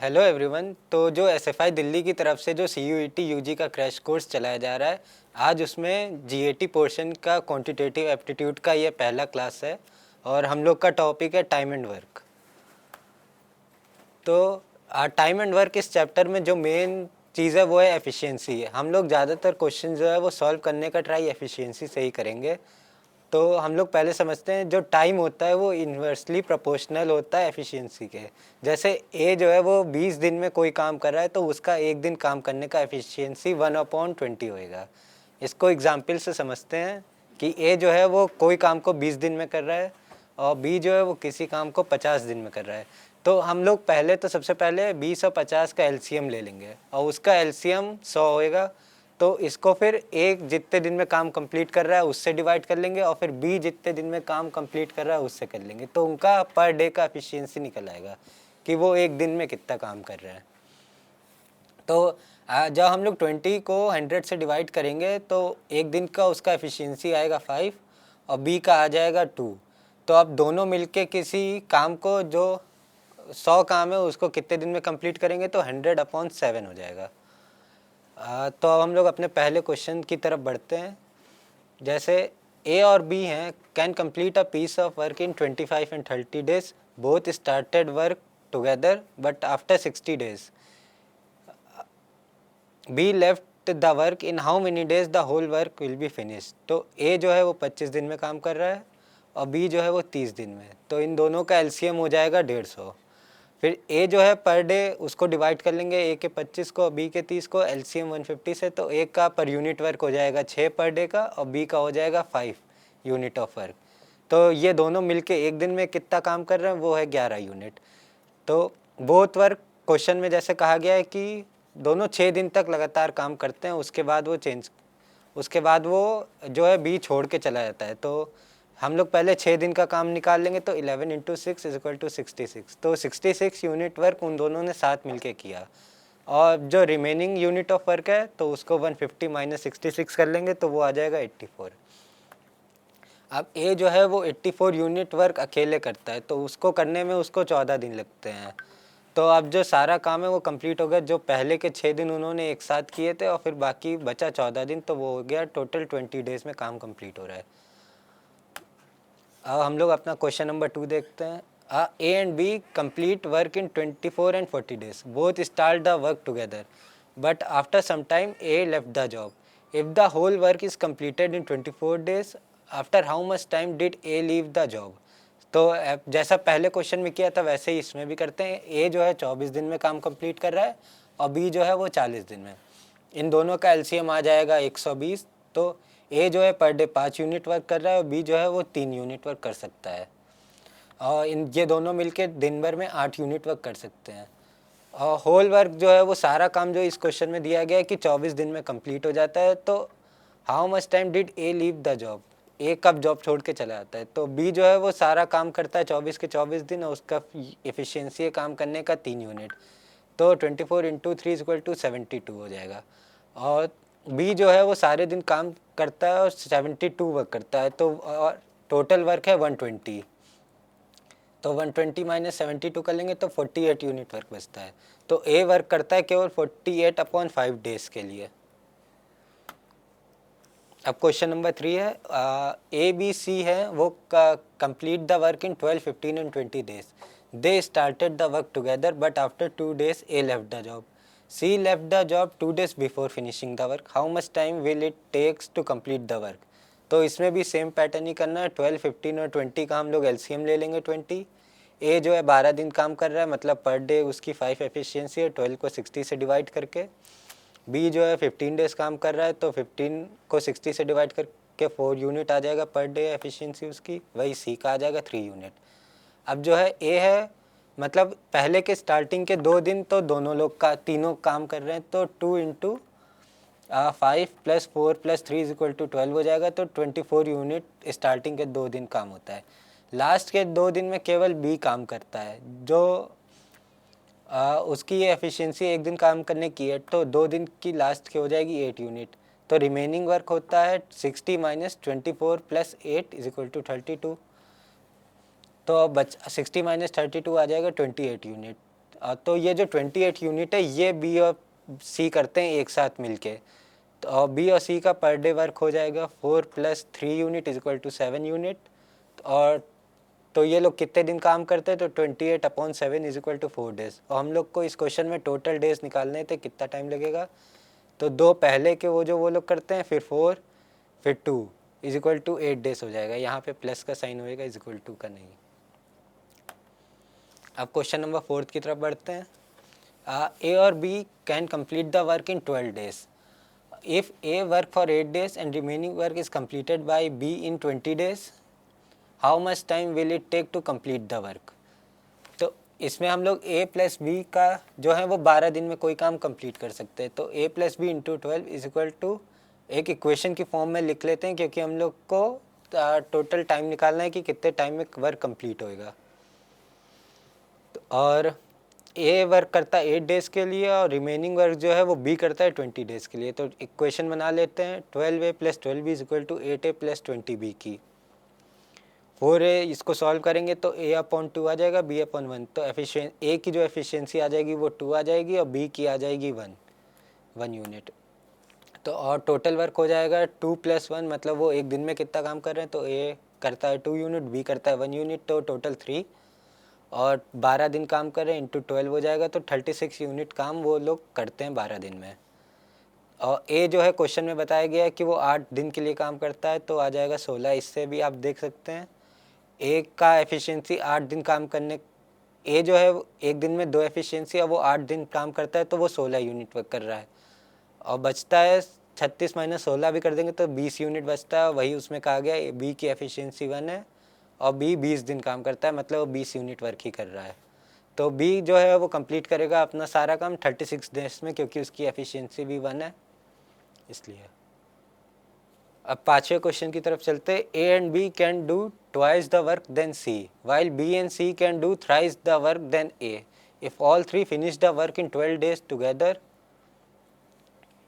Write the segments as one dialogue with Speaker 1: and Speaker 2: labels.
Speaker 1: Hello everyone. तो जो SFI Delhi की तरफ से जो सीयूईटी यूजी का क्रैश कोर्स चलाया जा रहा है, आज उसमें जीएटी पोर्शन का क्वांटिटेटिव एप्टीट्यूड का ये पहला क्लास है और हम लोग का टॉपिक है टाइम एंड वर्क। तो टाइम एंड वर्क इस चैप्टर में जो मेन चीज़ है वो है एफिशिएंसी है। हम लोग ज़्यादातर क्वेश्चन जो है वो सॉल्व करने का ट्राई एफिशिएंसी से ही करेंगे। तो हम लोग पहले समझते हैं जो टाइम होता है वो इन्वर्सली प्रोपोर्शनल होता है एफिशिएंसी के। जैसे ए जो है वो 20 दिन में कोई काम कर रहा है तो उसका एक दिन काम करने का एफिशिएंसी 1/20 होएगा। इसको एग्जाम्पल से समझते हैं कि ए जो है वो कोई काम को 20 दिन में कर रहा है और बी जो है वो किसी काम को 50 दिन में कर रहा है। तो हम लोग पहले तो सबसे पहले 20 और 50 का एलसीएम ले लेंगे और उसका एलसीएम 100 होएगा। तो इसको फिर एक जितने दिन में काम कंप्लीट कर रहा है उससे डिवाइड कर लेंगे और फिर बी जितने दिन में काम कंप्लीट कर रहा है उससे कर लेंगे। तो उनका पर डे का एफिशिएंसी निकल आएगा कि वो एक दिन में कितना काम कर रहे हैं। तो जब हम लोग 20 को 100 से डिवाइड करेंगे तो एक दिन का उसका एफिशिएंसी आएगा 5 और बी का आ जाएगा 2। तो अब दोनों मिलके किसी काम को जो 100 काम है उसको कितने दिन में कंप्लीट करेंगे तो 100/7 हो जाएगा। तो अब हम लोग अपने पहले क्वेश्चन की तरफ बढ़ते हैं। जैसे ए और बी हैं, can complete a piece of work in 25 and 30 days, both started work together but after 60 days. B left the work in how many days the whole work will be finish. तो A जो है वो 25 दिन में काम कर रहा है और बी जो है वो 30 दिन में। तो इन दोनों का एलसीएम हो जाएगा 150। फिर ए जो है पर डे उसको डिवाइड कर लेंगे, ए के 25 को बी के 30 को, एलसीएम 150 से। तो ए का पर यूनिट वर्क हो जाएगा 6 पर डे का और बी का हो जाएगा 5 यूनिट ऑफ वर्क। तो ये दोनों मिलके एक दिन में कितना काम कर रहे हैं वो है 11 यूनिट। तो बोथ वर्क क्वेश्चन में जैसे कहा गया है कि दोनों 6 दिन तक लगातार काम करते हैं, उसके बाद वो जो है बी छोड़ के चला जाता है। तो हम लोग पहले 6 दिन का काम निकाल लेंगे तो 11 × 6 = 66। तो 66 यूनिट वर्क उन दोनों ने साथ मिलके किया और जो रिमेनिंग यूनिट ऑफ वर्क है तो उसको 150 - 66 कर लेंगे तो वो आ जाएगा 84। अब ए जो है वो 84 यूनिट वर्क अकेले करता है तो उसको करने में उसको 14 दिन लगते हैं। तो अब जो सारा काम है वो कंप्लीट हो गया। जो पहले के 6 दिन उन्होंने एक साथ किए थे और फिर बाकी बचा 14 दिन, तो वो हो गया टोटल 20 डेज में काम कंप्लीट हो रहा है। अब हम लोग अपना क्वेश्चन नंबर 2 देखते हैं। A and B complete work in 24 and 40 days, both start the work together but after some time A left the job. If the whole work is completed in 24 days, after how much time did A leave the job. तो जैसा पहले question में किया था वैसे ही इसमें भी करते हैं। ए जो है 24 दिन में काम कंप्लीट कर रहा है और बी जो है वो 40 दिन में। इन दोनों का एलसीएम आ जाएगा 120। तो ए जो है पर डे 5 यूनिट वर्क कर रहा है और बी जो है वो 3 यूनिट वर्क कर सकता है और ये दोनों मिलके दिन भर में 8 यूनिट वर्क कर सकते हैं। और होल वर्क जो है वो सारा काम जो इस क्वेश्चन में दिया गया है कि 24 दिन में कंप्लीट हो जाता है। तो how much time did A leave the job, A कब जॉब छोड़ के चला जाता है। तो बी जो है वो सारा काम करता है 24 के 24 दिन और उसका एफिशिएंसी है काम करने का 3 यूनिट। तो 24 × 3 = 72 हो जाएगा। और बी जो है वो सारे दिन काम करता है और 72 वर्क करता है। तो टोटल वर्क है 120। तो 120 - 72 कर लेंगे तो 48 यूनिट वर्क बचता है। तो ए वर्क करता है केवल 48/5 डेज के लिए। अब क्वेश्चन नंबर 3 है, ए बी सी है वो complete the work in 12, 15 and 20 days. They started the work together but after 2 days A left the job. C left the job 2 days before finishing the work. How much time will it takes to complete the work. तो इसमें भी same pattern ही करना है। 12, 15 और 20 का हम लोग LCM ले लेंगे 20। ए जो है 12 दिन काम कर रहा है मतलब पर डे उसकी 5 एफिशिएंसी है 12 को 60 से डिवाइड करके। बी जो है 15 डेज काम कर रहा है तो 15 को 60 से डिवाइड करके 4 यूनिट आ जाएगा पर डे एफिशिएंसी उसकी। वही सी का आ जाएगा 3 यूनिट। अब जो है ए है मतलब पहले के स्टार्टिंग के 2 दिन तो दोनों लोग का तीनों काम कर रहे हैं तो 2 × 5 + 4 + 3 = 12 हो जाएगा। तो 24 यूनिट स्टार्टिंग के 2 दिन काम होता है। लास्ट के 2 दिन में केवल बी काम करता है जो उसकी ये एफिशिएंसी एक दिन काम करने की है तो 2 दिन की लास्ट की हो जाएगी 8 यूनिट। तो रिमेनिंग वर्क होता है 60 - 24 + 8 = 32। तो अब 60 - 32 आ जाएगा 28 यूनिट। तो ये जो 28 यूनिट है ये बी और सी करते हैं एक साथ मिलके, तो बी और सी का पर डे वर्क हो जाएगा 4 + 3 unit is equal to 7 unit. और तो ये लोग कितने दिन काम करते हैं, तो 28/7 इज इक्वल टू 4 डेज। और हम लोग को इस क्वेश्चन में टोटल डेज निकालने थे, कितना टाइम लगेगा, तो 2 पहले के वो लोग करते हैं, फिर 4 फिर 2 इज इक्वल टू 8 डेज हो जाएगा। यहाँ पे प्लस का साइन होएगा, इज इक्वल टू का नहीं। अब क्वेश्चन नंबर 4 की तरफ बढ़ते हैं। ए और B can complete the work in 12 days. If A work for 8 days and remaining work is completed by B in 20 days, how much time will it take to complete the work. तो इसमें हम लोग a + b का जो है वो 12 दिन में कोई काम कंप्लीट कर सकते हैं। तो a + b × 12 is equal to एक इक्वेशन की फॉर्म में लिख लेते हैं, क्योंकि हम लोग को टोटल टाइम निकालना है कि कितने टाइम में वर्क कंप्लीट होएगा। और ए वर्क करता है 8 डेज़ के लिए और रिमेनिंग वर्क जो है वो बी करता है 20 डेज़ के लिए। तो इक्वेशन बना लेते हैं 12a + 12b is equal to 8a + 20b की। 4a इसको सॉल्व करेंगे तो a/2 आ जाएगा, b/1। तो ए की जो एफिशिएंसी आ जाएगी वो 2 आ जाएगी और बी की आ जाएगी 1 यूनिट। तो और टोटल वर्क हो जाएगा 2 + 1, मतलब वो एक दिन में कितना काम कर रहे हैं, तो ए करता है 2 यूनिट, बी करता है 1 यूनिट, तो टोटल 3। और 12 दिन काम कर रहे हैं, इंटू 12 हो जाएगा, तो 36 यूनिट काम वो लोग करते हैं 12 दिन में। और ए जो है क्वेश्चन में बताया गया है कि वो 8 दिन के लिए काम करता है, तो आ जाएगा 16। इससे भी आप देख सकते हैं ए का एफिशिएंसी 8 दिन काम करने, ए जो है एक दिन में 2 एफिशिएंसी और वो 8 दिन काम करता है, तो वो 16 यूनिट वर्क कर रहा है। और बचता है 36 - 16 भी कर देंगे तो 20 यूनिट बचता है। वही उसमें कहा गया बी की एफिशिएंसी 1 है और बी 20 दिन काम करता है, मतलब वो 20 यूनिट वर्क ही कर रहा है। तो बी जो है वो कंप्लीट करेगा अपना सारा काम 36 डेज में, क्योंकि उसकी एफिशिएंसी भी 1 है इसलिए। अब 5वें क्वेश्चन की तरफ चलते हैं। A and B can do twice the work than C, while B and C can do thrice the work than A. If all 3 finish the work in 12 days together,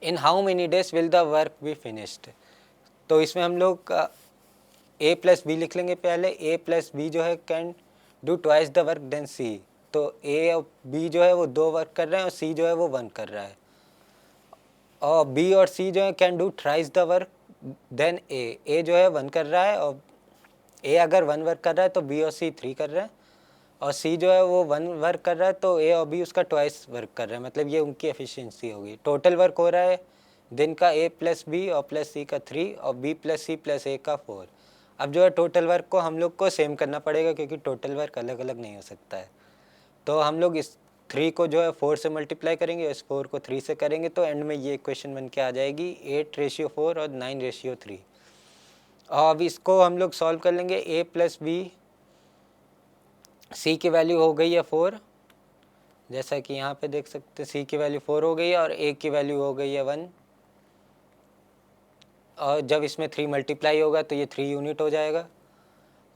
Speaker 1: in how many days will the work be finished. तो इसमें हम लोग a + b लिख लेंगे पहले। a + b जो है can do twice the work than C, तो a और b जो है वो 2 वर्क कर रहे हैं और c जो है वो 1 कर रहा है। और b और c जो है can do thrice the work than a जो है 1 कर रहा है, और a अगर 1 वर्क कर रहा है तो b और c 3 कर रहे हैं, और c जो है वो 1 वर्क कर रहा है तो a और b उसका ट्वाइस वर्क कर रहे हैं, मतलब ये उनकी एफिशिएंसी होगी। टोटल वर्क हो रहा है दिन का a + b और + c का 3 और b + c + a का 4। अब जो है टोटल वर्क को हम लोग को सेम करना पड़ेगा, क्योंकि टोटल वर्क अलग अलग नहीं हो सकता है। तो हम लोग इस 3 को जो है 4 से मल्टीप्लाई करेंगे, इस 4 को 3 से करेंगे, तो एंड में ये इक्वेशन बन के आ जाएगी 8:4 और 9:3। और अब इसको हम लोग सॉल्व कर लेंगे। a + b, c की वैल्यू हो गई है 4, जैसा कि यहाँ पे देख सकते हैं c की वैल्यू 4 हो गई है और a की वैल्यू हो गई है 1। और जब इसमें 3 मल्टीप्लाई होगा तो ये 3 यूनिट हो जाएगा।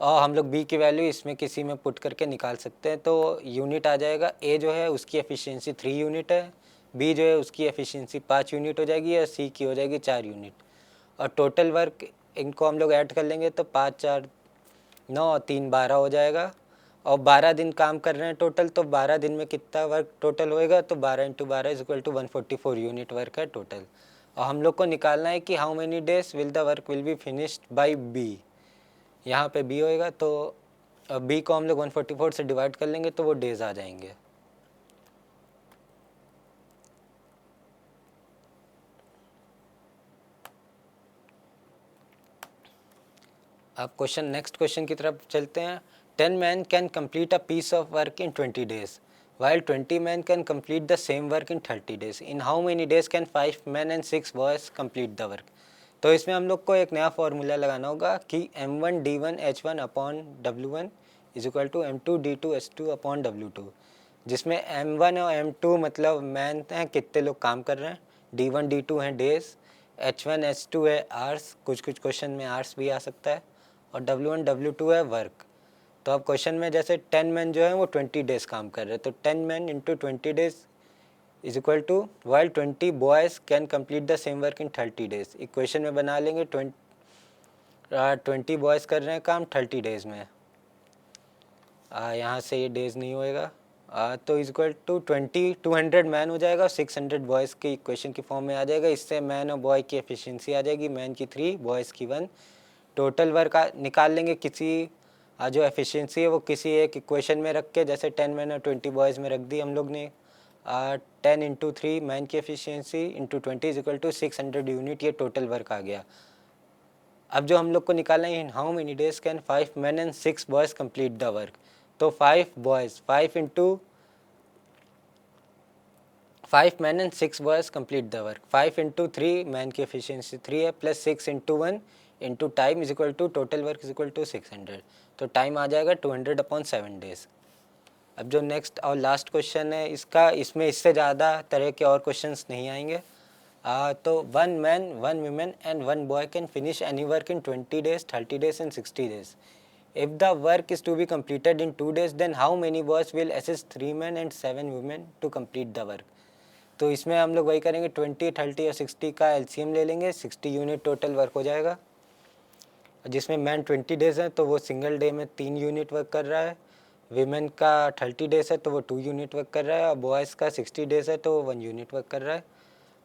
Speaker 1: और हम लोग b की वैल्यू इसमें किसी में पुट करके निकाल सकते हैं, तो यूनिट आ जाएगा। a जो है उसकी एफिशिएंसी 3 यूनिट है, b जो है उसकी एफिशिएंसी 5 यूनिट हो जाएगी और c की हो जाएगी 4 यूनिट। और टोटल वर्क इनको हम लोग ऐड कर लेंगे तो 5 × 4 = 9 और 3 = 12 हो जाएगा। और 12 दिन काम कर रहे हैं टोटल, तो 12 दिन में कितना वर्क टोटल होएगा, तो 12 × 12 is equal to 144 unit work है टोटल। और हम लोग को निकालना है कि how many days will the work will be finished by B. यहाँ पे बी होएगा, तो बी को हम लोग 144 से डिवाइड कर लेंगे तो वो डेज आ जाएंगे। अब नेक्स्ट क्वेश्चन की तरफ चलते हैं। 10 men can complete a piece of work in 20 days, while 20 men can complete the same work in 30 days. In how many days can 5 men and 6 boys complete the work? तो इसमें हम लोग को एक नया फॉर्मूला लगाना होगा कि m1d1h1/w1 is equal to m2d2h2/w2, जिसमें m1 और m2 मतलब मैन हैं कितने लोग काम कर रहे हैं, d1 d2 हैं डेज, h1 h2 है आवर्स, कुछ कुछ क्वेश्चन में आवर्स भी आ सकता है, और w1 w2 है वर्क। तो अब क्वेश्चन में जैसे 10 मैन जो है वो 20 डेज काम कर रहे हैं, तो 10 man into 20 days is equal to while 20 boys can complete the same work in 30 days. Equation में बना लेंगे 20 बॉयज़ कर रहे हैं काम 30 डेज में। यहाँ से ये डेज नहीं होएगा तो इज इक्वल टू 200 मैन हो जाएगा और 600 बॉयज़ की इक्वेशन की फॉर्म में आ जाएगा। इससे मैन और बॉय की एफिशिएंसी आ जाएगी, मैन की 3, बॉयज़ की 1। टोटल वर्क निकाल लेंगे किसी जो एफिशिएंसी है वो किसी एक इक्वेशन में रख के, जैसे 10 मैन और 20 बॉयज़ में रख दी हम लोग ने। 10 इंटू 3 मैन की efficiency into 20 is equal to 600 unit, ये टोटल वर्क आ गया। अब जो हम लोग को निकालना है, in how many days can 5 man and 6 boys complete the work. तो 5 boys, 5 man and 6 boys complete the work. 5 into 3 man की एफिशिएंसी 3 है, plus 6 into 1 into time is equal to total work is equal to 600। तो time आ जाएगा 200/7 days. अब जो next और last question है इसमें इससे ज़्यादा तरह के और क्वेश्चंस नहीं आएंगे। तो 1 man 1 women and 1 boy can finish any work in 20 days, 30 days and 60 days. If the work is to be completed in 2 days, then how many boys will assist 3 men and 7 women to complete the work? तो इसमें हम लोग वही करेंगे, 20, 30 और 60 का LCM ले लेंगे। 60 यूनिट टोटल वर्क हो जाएगा, जिसमें मैन 20 डेज़ है तो वो सिंगल डे में 3 यूनिट वर्क कर रहा है। वीमेन का 30 डेज़ है तो वो 2 यूनिट वर्क कर रहा है, और बॉयज़ का 60 डेज़ है तो वो 1 यूनिट वर्क कर रहा है।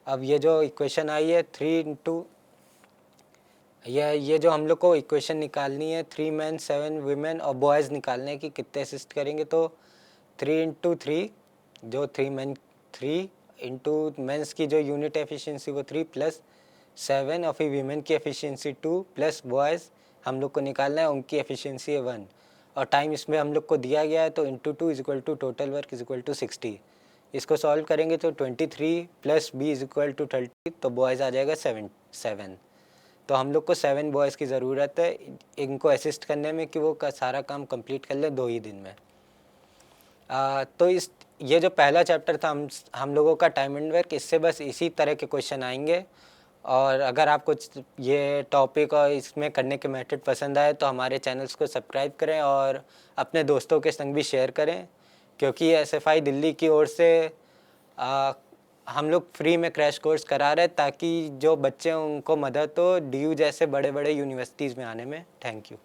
Speaker 1: अब ये जो इक्वेशन आई है 3 इंटू, ये जो हम लोग को इक्वेशन निकालनी है 3 मैन 7 वीमेन और बॉयज़ निकालने की कितने असिस्ट करेंगे, तो 3 इंटू 3 जो 3 मैन 3 इंटू मेंस की जो यूनिट एफिशिएंसी वो 3 प्लस 7 और फिर वीमेन की एफिशिएंसी 2 प्लस बॉयज़ हम लोग को निकालना है, उनकी एफिशिएंसी है 1 और टाइम इसमें हम लोग को दिया गया है, तो into 2 is equal to total work is equal to 60। इसको सॉल्व करेंगे तो 23 plus B is equal to 30, तो बॉयज़ आ जाएगा 7। तो हम लोग को 7 बॉयज़ की ज़रूरत है इनको असिस्ट करने में कि वो सारा काम कंप्लीट कर ले 2 ही दिन में। तो ये जो पहला चैप्टर था हम लोगों का टाइम एंड वर्क, इससे बस इसी तरह के क्वेश्चन आएंगे। और अगर आपको ये टॉपिक और इसमें करने के मेथड पसंद आए तो हमारे चैनल्स को सब्सक्राइब करें और अपने दोस्तों के संग भी शेयर करें, क्योंकि एसएफआई दिल्ली की ओर से हम लोग फ्री में क्रैश कोर्स करा रहे हैं ताकि जो बच्चे हैं उनको मदद हो डीयू जैसे बड़े बड़े यूनिवर्सिटीज़ में आने में। Thank you.